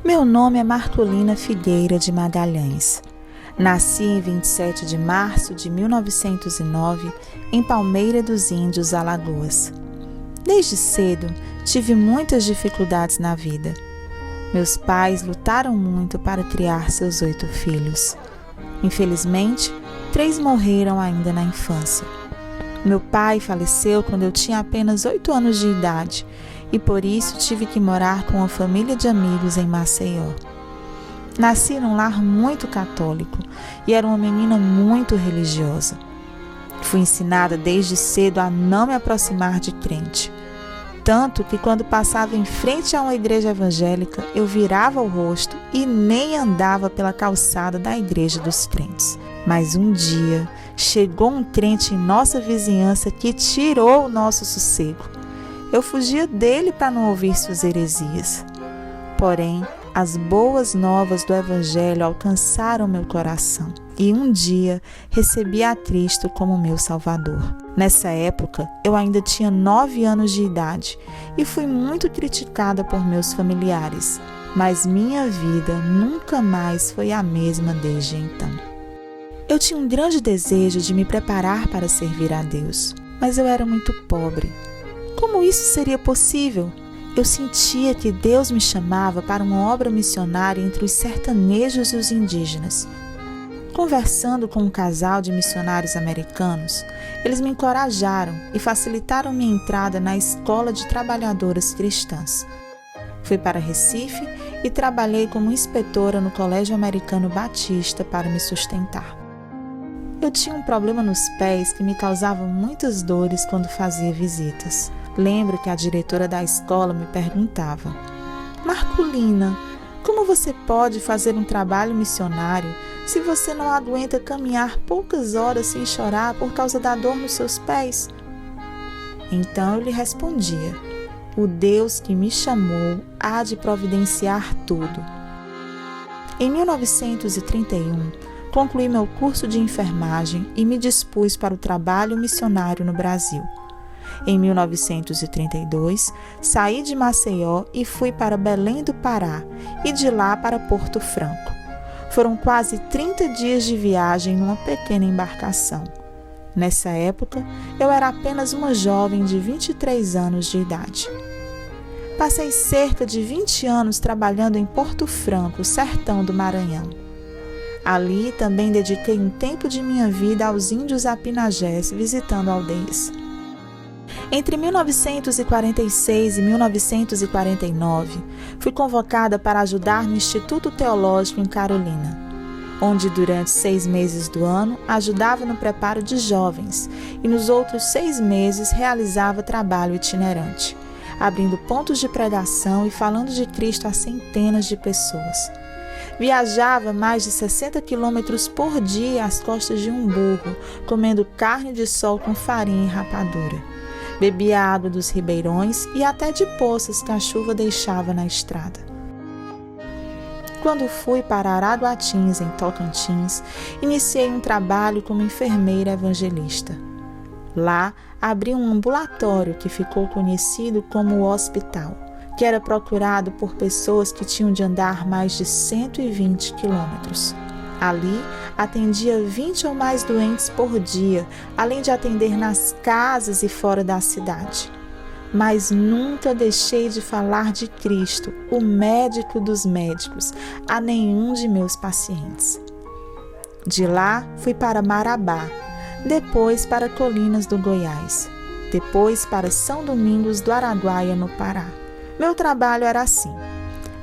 Meu nome é Marcolina Figueira de Magalhães. Nasci em 27 de março de 1909, em Palmeira dos Índios, Alagoas. Desde cedo, tive muitas dificuldades na vida. Meus pais lutaram muito para criar seus 8 filhos. Infelizmente, 3 morreram ainda na infância. Meu pai faleceu quando eu tinha apenas 8 anos de idade e por isso tive que morar com uma família de amigos em Maceió. Nasci num lar muito católico e era uma menina muito religiosa. Fui ensinada desde cedo a não me aproximar de crente. Tanto que quando passava em frente a uma igreja evangélica, eu virava o rosto e nem andava pela calçada da igreja dos crentes. Mas um dia chegou um crente em nossa vizinhança que tirou o nosso sossego. Eu fugia dele para não ouvir suas heresias. Porém, as boas novas do Evangelho alcançaram meu coração e um dia recebi a Cristo como meu Salvador. Nessa época, eu ainda tinha 9 anos de idade e fui muito criticada por meus familiares, mas minha vida nunca mais foi a mesma desde então. Eu tinha um grande desejo de me preparar para servir a Deus, mas eu era muito pobre. Como isso seria possível? Eu sentia que Deus me chamava para uma obra missionária entre os sertanejos e os indígenas. Conversando com um casal de missionários americanos, eles me encorajaram e facilitaram minha entrada na Escola de Trabalhadoras Cristãs. Fui para Recife e trabalhei como inspetora no Colégio Americano Batista para me sustentar. Eu tinha um problema nos pés que me causava muitas dores quando fazia visitas. Lembro que a diretora da escola me perguntava: Marcolina, como você pode fazer um trabalho missionário se você não aguenta caminhar poucas horas sem chorar por causa da dor nos seus pés? Então eu lhe respondia: o Deus que me chamou há de providenciar tudo. Em 1931, concluí meu curso de enfermagem e me dispus para o trabalho missionário no Brasil. Em 1932, saí de Maceió e fui para Belém do Pará e de lá para Porto Franco. Foram quase 30 dias de viagem numa pequena embarcação. Nessa época, eu era apenas uma jovem de 23 anos de idade. Passei cerca de 20 anos trabalhando em Porto Franco, sertão do Maranhão. Ali também dediquei um tempo de minha vida aos índios apinagés, visitando aldeias. Entre 1946 e 1949, fui convocada para ajudar no Instituto Teológico em Carolina, onde durante 6 meses do ano ajudava no preparo de jovens e nos outros 6 meses realizava trabalho itinerante, abrindo pontos de pregação e falando de Cristo a centenas de pessoas. Viajava mais de 60 quilômetros por dia às costas de um burro, comendo carne de sol com farinha e rapadura. Bebia água dos ribeirões e até de poças que a chuva deixava na estrada. Quando fui para Araguatins, em Tocantins, iniciei um trabalho como enfermeira evangelista. Lá, abri um ambulatório que ficou conhecido como o hospital, que era procurado por pessoas que tinham de andar mais de 120 quilômetros. Ali, atendia 20 ou mais doentes por dia, além de atender nas casas e fora da cidade. Mas nunca deixei de falar de Cristo, o médico dos médicos, a nenhum de meus pacientes. De lá, fui para Marabá, depois para Colinas do Goiás, depois para São Domingos do Araguaia, no Pará. Meu trabalho era assim.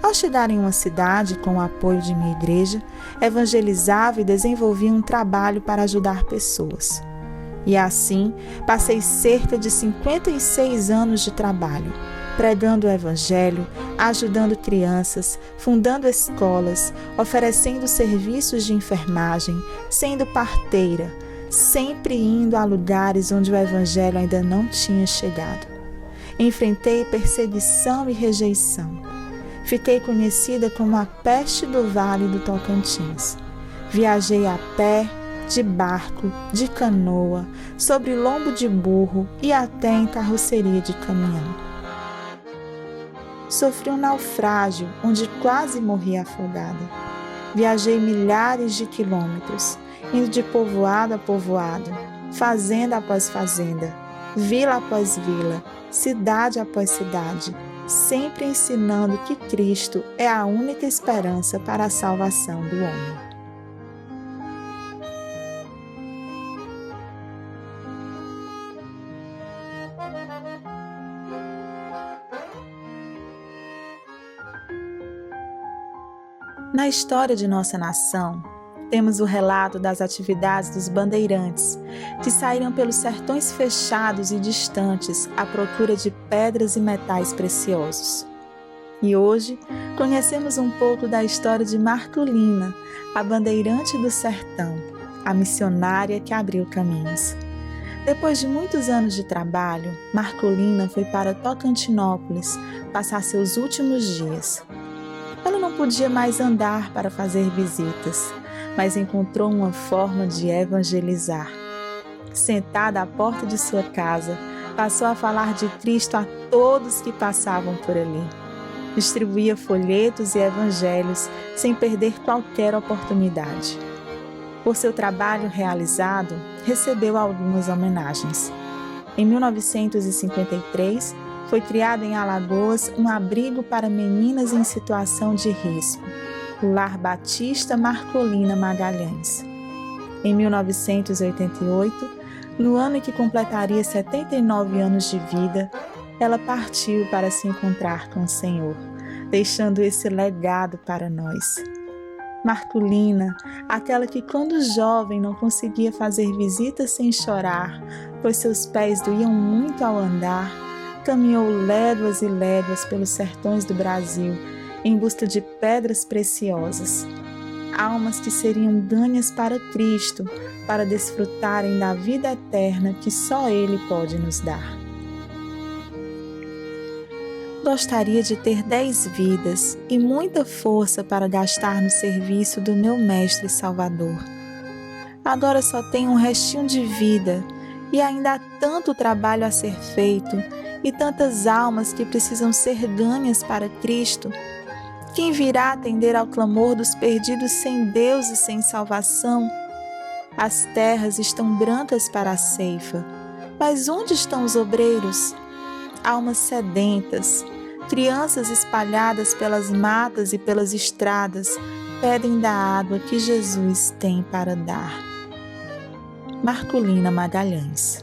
Ao chegar em uma cidade, com o apoio de minha igreja, evangelizava e desenvolvia um trabalho para ajudar pessoas. E assim, passei cerca de 56 anos de trabalho, pregando o evangelho, ajudando crianças, fundando escolas, oferecendo serviços de enfermagem, sendo parteira, sempre indo a lugares onde o evangelho ainda não tinha chegado. Enfrentei perseguição e rejeição. Fiquei conhecida como a peste do Vale do Tocantins. Viajei a pé, de barco, de canoa, sobre lombo de burro e até em carroceria de caminhão. Sofri um naufrágio onde quase morri afogada. Viajei milhares de quilômetros, indo de povoado a povoado, fazenda após fazenda, vila após vila, cidade após cidade, sempre ensinando que Cristo é a única esperança para a salvação do homem. Na história de nossa nação, temos o relato das atividades dos bandeirantes, que saíram pelos sertões fechados e distantes à procura de pedras e metais preciosos. E hoje, conhecemos um pouco da história de Marcolina, a bandeirante do sertão, a missionária que abriu caminhos. Depois de muitos anos de trabalho, Marcolina foi para Tocantinópolis passar seus últimos dias. Ela não podia mais andar para fazer visitas, mas encontrou uma forma de evangelizar. Sentada à porta de sua casa, passou a falar de Cristo a todos que passavam por ali. Distribuía folhetos e evangelhos sem perder qualquer oportunidade. Por seu trabalho realizado, recebeu algumas homenagens. Em 1953, foi criado em Alagoas um abrigo para meninas em situação de risco, o Lar Batista Marcolina Magalhães. Em 1988, no ano em que completaria 79 anos de vida, ela partiu para se encontrar com o Senhor, deixando esse legado para nós. Marcolina, aquela que quando jovem não conseguia fazer visitas sem chorar, pois seus pés doíam muito ao andar, caminhou léguas e léguas pelos sertões do Brasil em busca de pedras preciosas, almas que seriam ganhas para Cristo, para desfrutarem da vida eterna que só Ele pode nos dar. Gostaria de ter 10 vidas e muita força para gastar no serviço do meu Mestre Salvador. Agora só tenho um restinho de vida e ainda há tanto trabalho a ser feito e tantas almas que precisam ser ganhas para Cristo. Quem virá atender ao clamor dos perdidos sem Deus e sem salvação? As terras estão brancas para a ceifa, mas onde estão os obreiros? Almas sedentas, crianças espalhadas pelas matas e pelas estradas, pedem da água que Jesus tem para dar. Marcolina Magalhães.